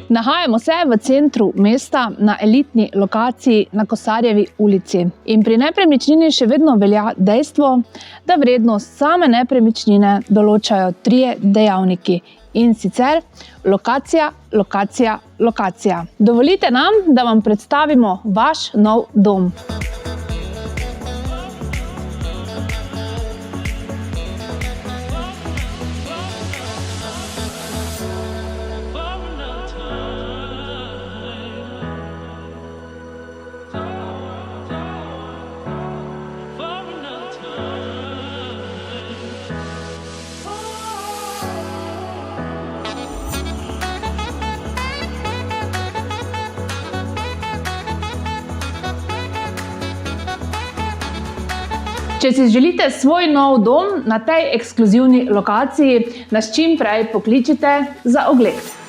Nahajamo se v centru mesta na elitni lokaciji na Kosarjevi ulici. In pri nepremičnini še vedno velja dejstvo, da vrednost same nepremičnine določajo 3 dejavniki. In sicer lokacija, lokacija, lokacija. Dovolite nam, da vam predstavimo vaš nov dom. Če si želite svoj nov dom na tej ekskluzivni lokaciji, nas čim prej pokličite za ogled.